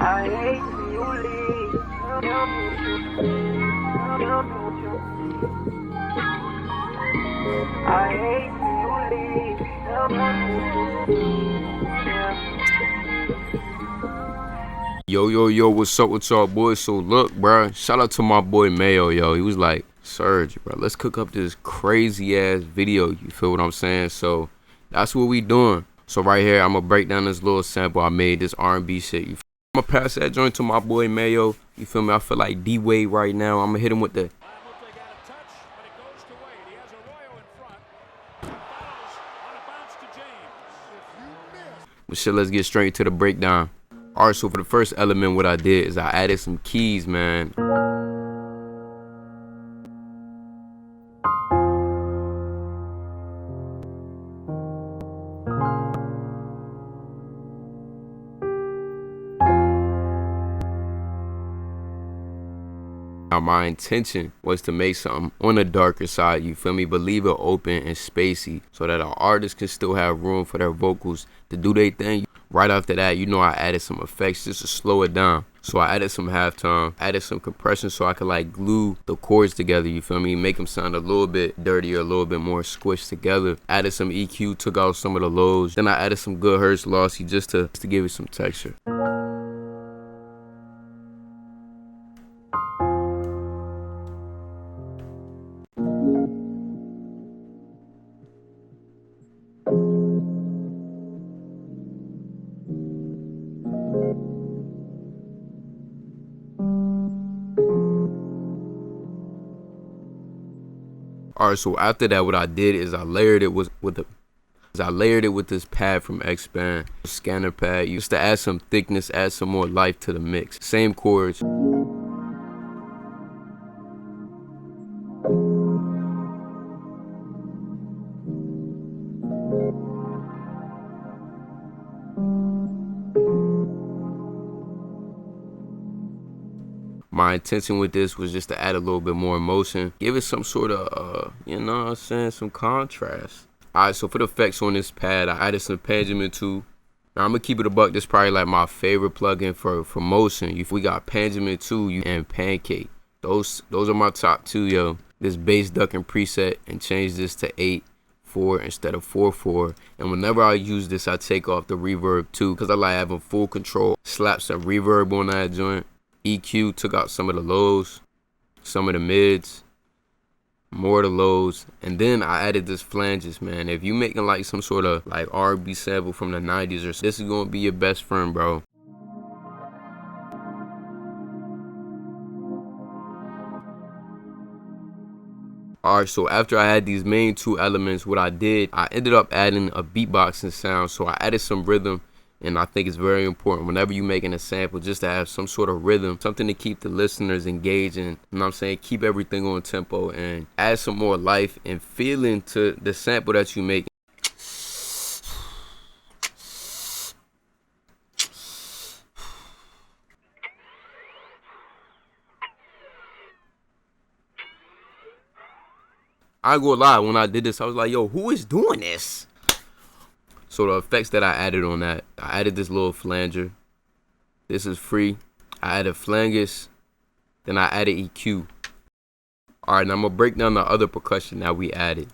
I hate you leave. I hate Yo, what's up with y'all boys? So look, bro, shout out to my boy Mayo, yo. He was like, Serge, bro, let's cook up this crazy ass video. You feel what I'm saying? So that's what we doing. So right here, I'm gonna break down this little sample I made, this R&B shit. You feel? I'm gonna pass that joint to my boy Mayo. You feel me? I feel like D-Wade right now. I'm gonna hit him with the. But shit, let's get straight to the breakdown. Alright, so for the first element, what I did is I added some keys, man. Now, my intention was to make something on the darker side, you feel me, but leave it open and spacey so that an artist can still have room for their vocals to do their thing. Right after that, you know, I added some effects just to slow it down. So I added some halftime, added some compression so I could like glue the chords together, you feel me, make them sound a little bit dirtier, a little bit more squished together. Added some EQ, took out some of the lows. Then I added some good Hertz lossy just to give it some texture. Alright, so after that, what I did is I layered it with this pad from X-Band, scanner pad, used to add some thickness, add some more life to the mix. Same chords. My intention with this was just to add a little bit more emotion, give it some sort of, you know what I'm saying, some contrast. Alright, so for the effects on this pad, I added some Pendulum 2. Now, I'm gonna keep it a buck. This is probably like my favorite plugin for motion. We got Pendulum 2 and Pancake. Those are my top two, yo. This bass ducking preset, and change this to 8/4 instead of 4/4. And whenever I use this, I take off the reverb too, because I like having full control. Slap some reverb on that joint. EQ, took out some of the lows, some of the mids, more of the lows, and then I added this flanges, man. If you making like some sort of like R&B sample from the 90s or so, this is gonna be your best friend, bro. Alright, so after I had these main two elements, what I did, I ended up adding a beatboxing sound. So I added some rhythm. And I think it's very important whenever you're making a sample just to have some sort of rhythm, something to keep the listeners engaged and, you know what I'm saying, keep everything on tempo and add some more life and feeling to the sample that you make. I ain't gonna lie, when I did this, I was like, yo, who is doing this? So the effects that I added on that, I added this little flanger. This is free. I added flanges. Then I added EQ. Alright, now I'm going to break down the other percussion that we added.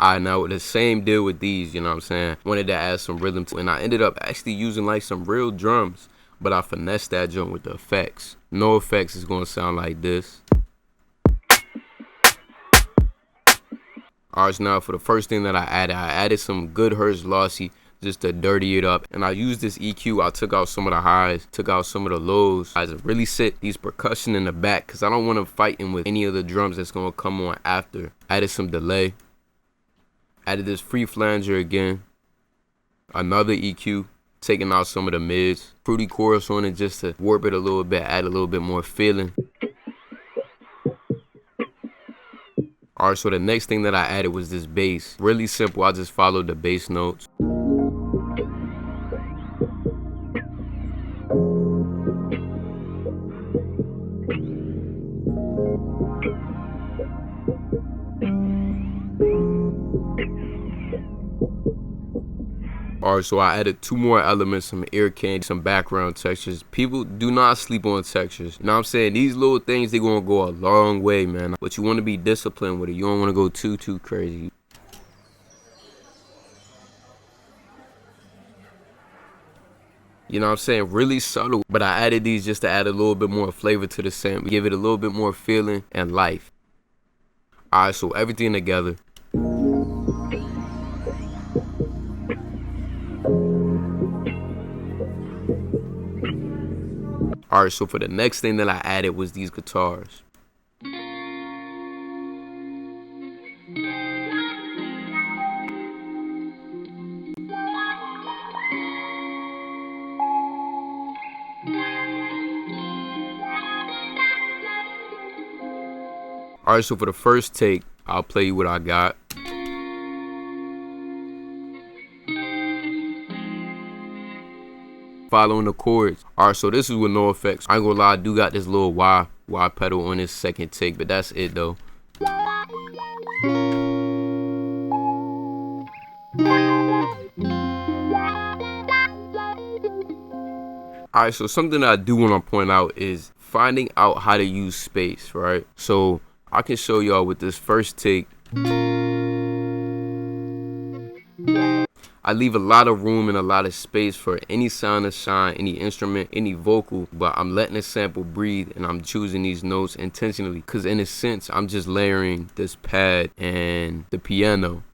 Alright, now the same deal with these, you know what I'm saying? Wanted to add some rhythm to it. And I ended up actually using like some real drums. But I finessed that joint with the effects. No effects is going to sound like this. Alright, so now for the first thing that I added some good Hertz lossy just to dirty it up. And I used this EQ. I took out some of the highs, took out some of the lows. I just really sit these percussion in the back because I don't want to fight in with any of the drums that's going to come on after. Added some delay. Added this free flanger again. Another EQ. Taking out some of the mids. Fruity chorus on it just to warp it a little bit, add a little bit more feeling. Alright, so the next thing that I added was this bass. Really simple, I just followed the bass notes. Alright, so I added 2 more elements, some ear candy, some background textures. People do not sleep on textures. You know what I'm saying? These little things, they gonna go a long way, man. But you wanna be disciplined with it. You don't wanna go too crazy. You know what I'm saying? Really subtle. But I added these just to add a little bit more flavor to the sample. Give it a little bit more feeling and life. Alright, so everything together. Alright, so for the next thing that I added was these guitars. Alright, so for the first take, I'll play you what I got. Following the chords. Alright, so this is with no effects. I ain't gonna lie, I do got this little Y pedal on this second take, but that's it though. Alright, so something that I do want to point out is finding out how to use space, right? So I can show y'all with this first take. I leave a lot of room and a lot of space for any sound to shine, any instrument, any vocal, but I'm letting the sample breathe and I'm choosing these notes intentionally because in a sense, I'm just layering this pad and the piano.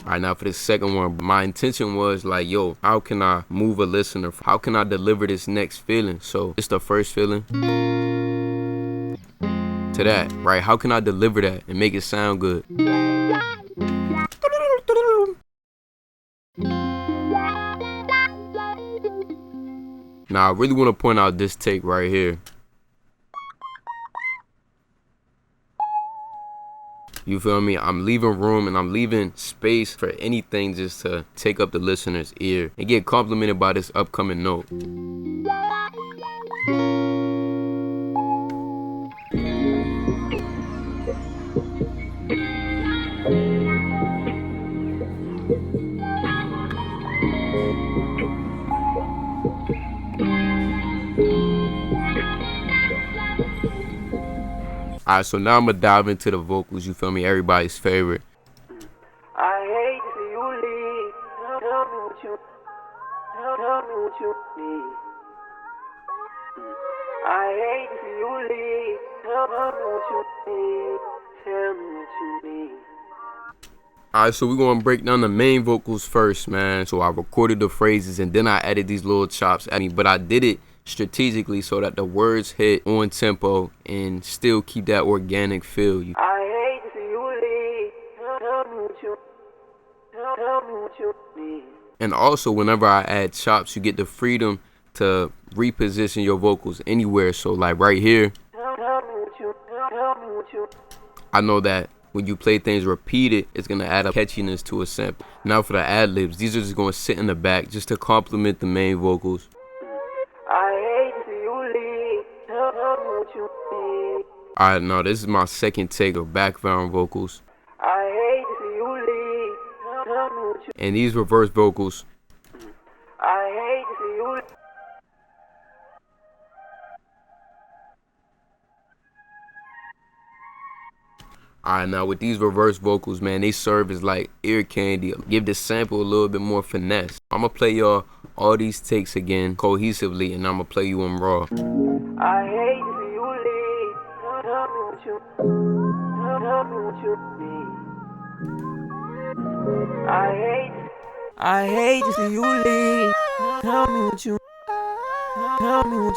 Alright, now for the second one, my intention was like, yo, how can I move a listener? How can I deliver this next feeling? So it's the first feeling to that, right? How can I deliver that and make it sound good? Now I really want to point out this take right here. You feel me? I'm leaving room and I'm leaving space for anything just to take up the listener's ear and get complimented by this upcoming note. Alright, so now I'm gonna dive into the vocals, you feel me? Everybody's favorite. I hate to see you leave. Tell me what you need. I hate to see you leave. Tell me what you need. Tell me what you need. Alright, so we're gonna break down the main vocals first, man. So I recorded the phrases and then I added these little chops at me, but I did it strategically so that the words hit on tempo and still keep that organic feel. I hate to see you leave. Tell me what you need. And also, whenever I add chops, you get the freedom to reposition your vocals anywhere. So like right here, I know that when you play things repeated, it's gonna add a catchiness to a sample. Now for the ad-libs, these are just gonna sit in the back just to complement the main vocals. I hate to see you leave. Tell me what you need. Alright, now this is my second take of background vocals. I hate to see you leave. Tell me what you need. And these reverse vocals. I hate to see you leave. Alright, now with these reverse vocals, man, they serve as like ear candy. Give the sample a little bit more finesse. I'm gonna play y'all all these takes again cohesively, and I'm gonna play you them raw. I hate to see you leave. Tell me what you need. I hate to see you leave. Tell me what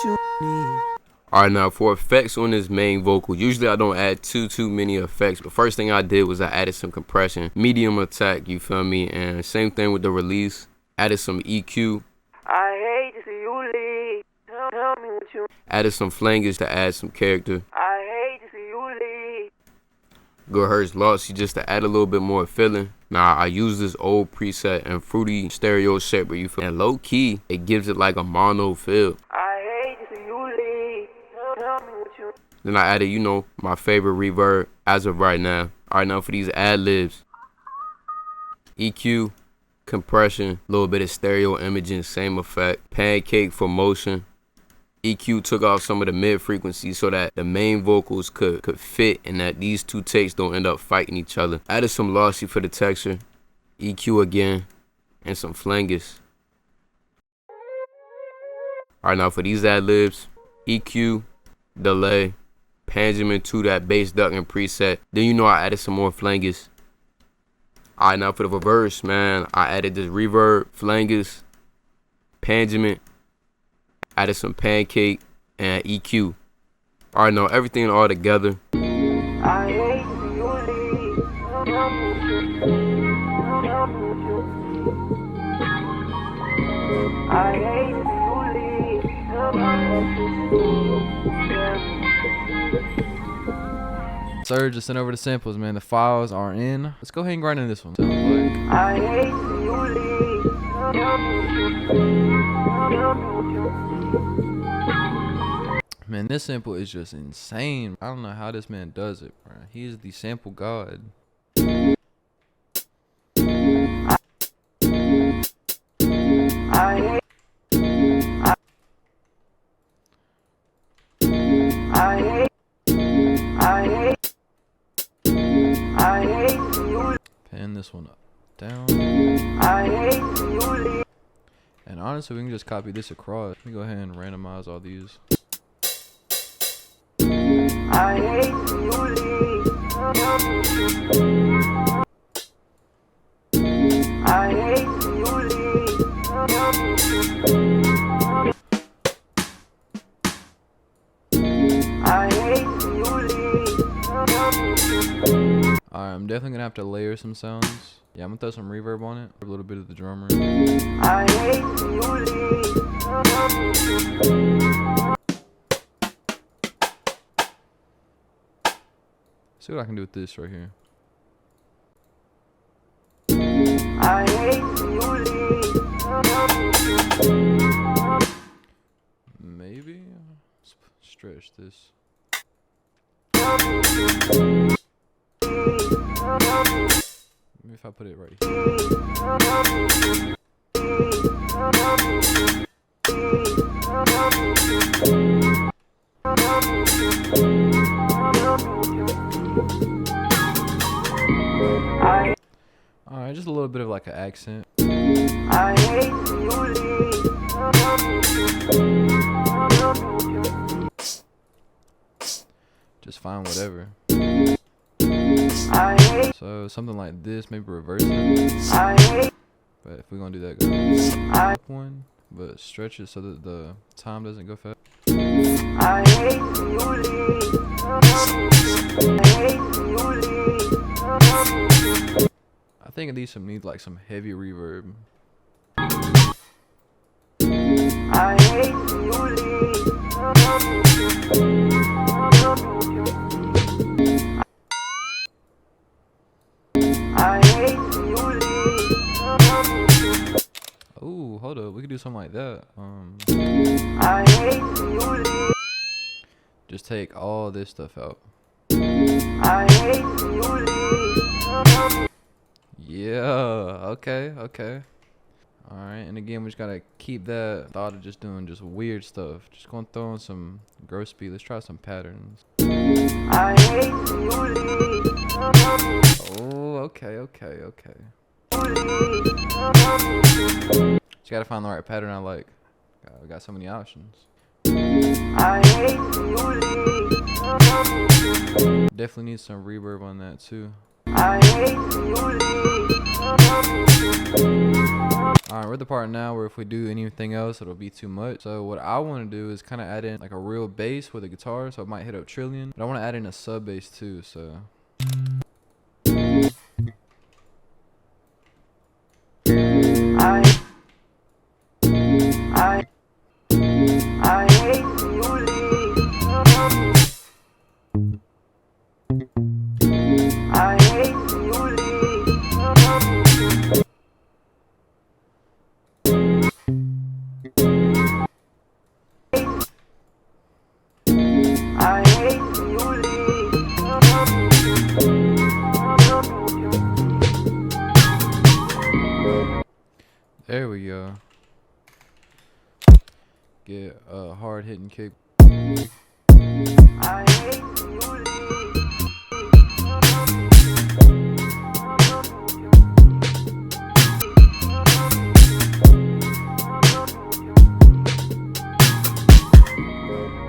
you need. Alright, now for effects on this main vocal, usually I don't add too many effects, but first thing I did was I added some compression, medium attack, you feel me, and same thing with the release, added some EQ. I hate to see you leave. Tell me what you. Added some flangers to add some character. I hate to see you leave. Good Hertz Lossy just to add a little bit more feeling. Now I use this old preset and Fruity Stereo Shaper, you feel me? And low key, it gives it like a mono feel. I hate to see you leave. Tell me what you. Then I added, you know, my favorite reverb as of right now. Alright, now for these ad libs. EQ, compression, a little bit of stereo imaging, same effect. Pancake for motion. EQ took off some of the mid frequencies so that the main vocals could fit and that these two takes don't end up fighting each other. Added some lossy for the texture. EQ again, and some flanges. Alright, now for these ad libs, EQ, delay, Panjim to that bass ducking preset. Then you know I added some more flanges. Alright, now for the reverse, man, I added this reverb, flanges, Panjim, added some pancake and EQ. Alright, now everything all together. I hate you leave. I hate you leave. Sir, just sent over the samples, man. The files are in. Let's go ahead and grind in this one. I hate you leave. Man, this sample is just insane. I don't know how this man does it, bro. He is the sample god. Pan this one up, down. And honestly, we can just copy this across. Let me go ahead and randomize all these. I hate you leave. I hate you leave. I hate you leave. Alright, I'm definitely gonna have to layer some sounds. Yeah, I'm gonna throw some reverb on it. A little bit of the drummer. I hate you leave. See what I can do with this right here. I hate you leave. Maybe let's stretch this. Maybe if I put it right here. Alright, just a little bit of like an accent. I hate you leave. Just find whatever. I hate. So something like this, maybe reverse it. I hate. But if we're gonna do that, go up one, but stretch it so that the time doesn't go fast. I hate you leave. I hate you leave. I think these need like some heavy reverb. I hate you leave. I hate you leave. Oh, hold up, we could do something like that. I hate you leave. Just take all this stuff out. I hate you leave. Yeah, okay. Alright, and again, we just gotta keep that thought of just doing just weird stuff. Just gonna throw in some gross speed. Let's try some patterns. I hate you leave. Oh, okay. Just gotta find the right pattern I like. We got so many options. I hate you leave. Definitely need some reverb on that too. I hate you leave. Alright, we're at the part now where if we do anything else, it'll be too much. So what I want to do is kind of add in like a real bass with a guitar, so it might hit up trillion. But I want to add in a sub bass too, so. I hate you leave. I hate you leave. I hate you leave. get a hard hitting kick. I hate when you leave.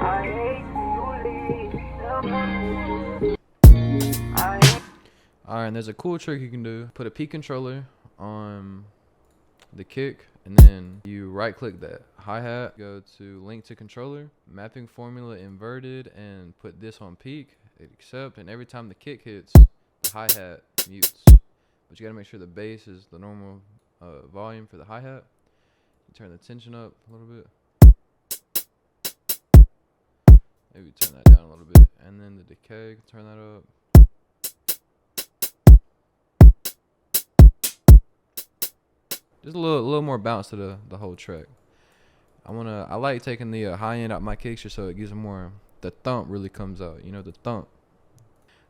I hate when you leave. Alright, and there's a cool trick you can do. Put a P controller on the kick, and then you right click that hi-hat, go to link to controller, mapping formula inverted, and put this on peak, accept, and every time the kick hits, the hi-hat mutes. But you gotta make sure the bass is the normal volume for the hi-hat. You turn the tension up a little bit. Maybe turn that down a little bit, and then the decay, turn that up. Just a little more bounce to the whole track. I like taking the high end out my kicks just so it gives more, the thump really comes out, you know, the thump.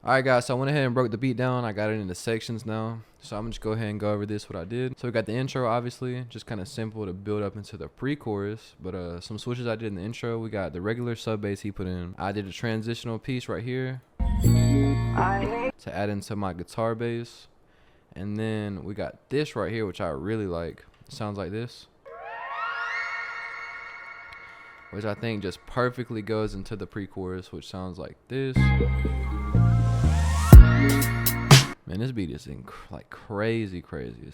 Alright guys, so I went ahead and broke the beat down. I got it into sections now. So I'm gonna just go ahead and go over this, what I did. So we got the intro, obviously, just kind of simple to build up into the pre-chorus. But some switches I did in the intro, we got the regular sub bass he put in. I did a transitional piece right here to add into my guitar bass. And then we got this right here, which I really like. It sounds like this, which I think just perfectly goes into the pre-chorus, which sounds like this. Man, this beat is like crazy.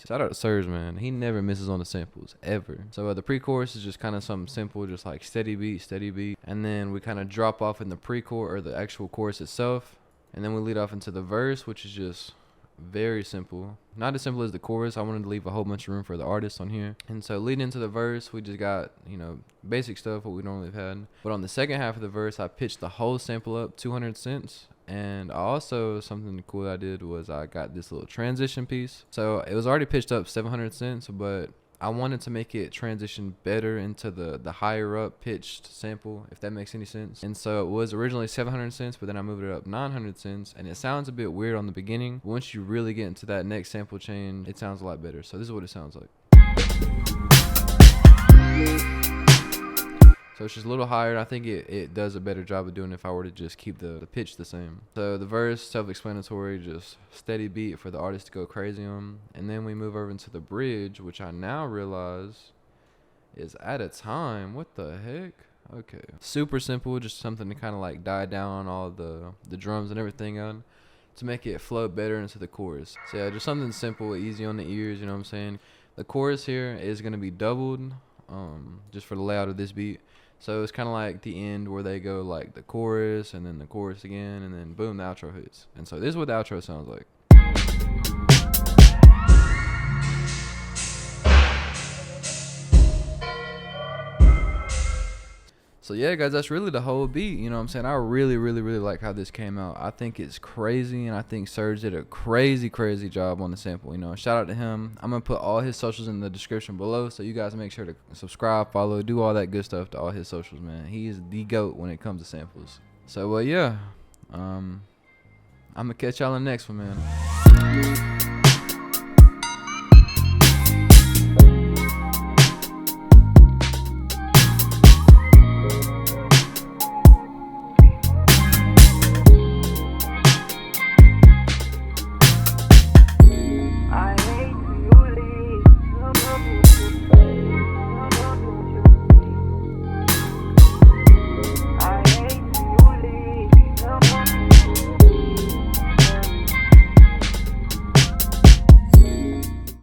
Shout out to Surge, man. He never misses on the samples, ever. So the pre-chorus is just kind of something simple, just like steady beat. And then we kind of drop off in the pre-chorus, or the actual chorus itself. And then we lead off into the verse, which is just very simple. Not as simple as the chorus. I wanted to leave a whole bunch of room for the artist on here. And so leading into the verse, we just got, you know, basic stuff, what we normally have had. But on the second half of the verse, I pitched the whole sample up 200 cents. And also something cool I did was I got this little transition piece. So it was already pitched up 700 cents, but I wanted to make it transition better into the higher up pitched sample, if that makes any sense. And so it was originally 700 cents, but then I moved it up 900 cents. And it sounds a bit weird on the beginning. Once you really get into that next sample chain, it sounds a lot better. So this is what it sounds like. So it's just a little higher. I think it does a better job of doing it if I were to just keep the pitch the same. So the verse, self-explanatory, just steady beat for the artist to go crazy on. And then we move over into the bridge, which I now realize is at a time. What the heck? Okay. Super simple, just something to kind of like die down all the drums and everything on, to make it flow better into the chorus. So yeah, just something simple, easy on the ears, you know what I'm saying? The chorus here is going to be doubled, just for the layout of this beat. So it's kind of like the end where they go like the chorus and then the chorus again, and then boom, the outro hits. And so this is what the outro sounds like. So yeah, guys, that's really the whole beat. You know what I'm saying? I really like how this came out. I think it's crazy, and I think Surge did a crazy job on the sample. You know, shout out to him. I'm going to put all his socials in the description below, so you guys make sure to subscribe, follow, do all that good stuff to all his socials, man. He is the GOAT when it comes to samples. So, yeah, I'm going to catch y'all in the next one, man.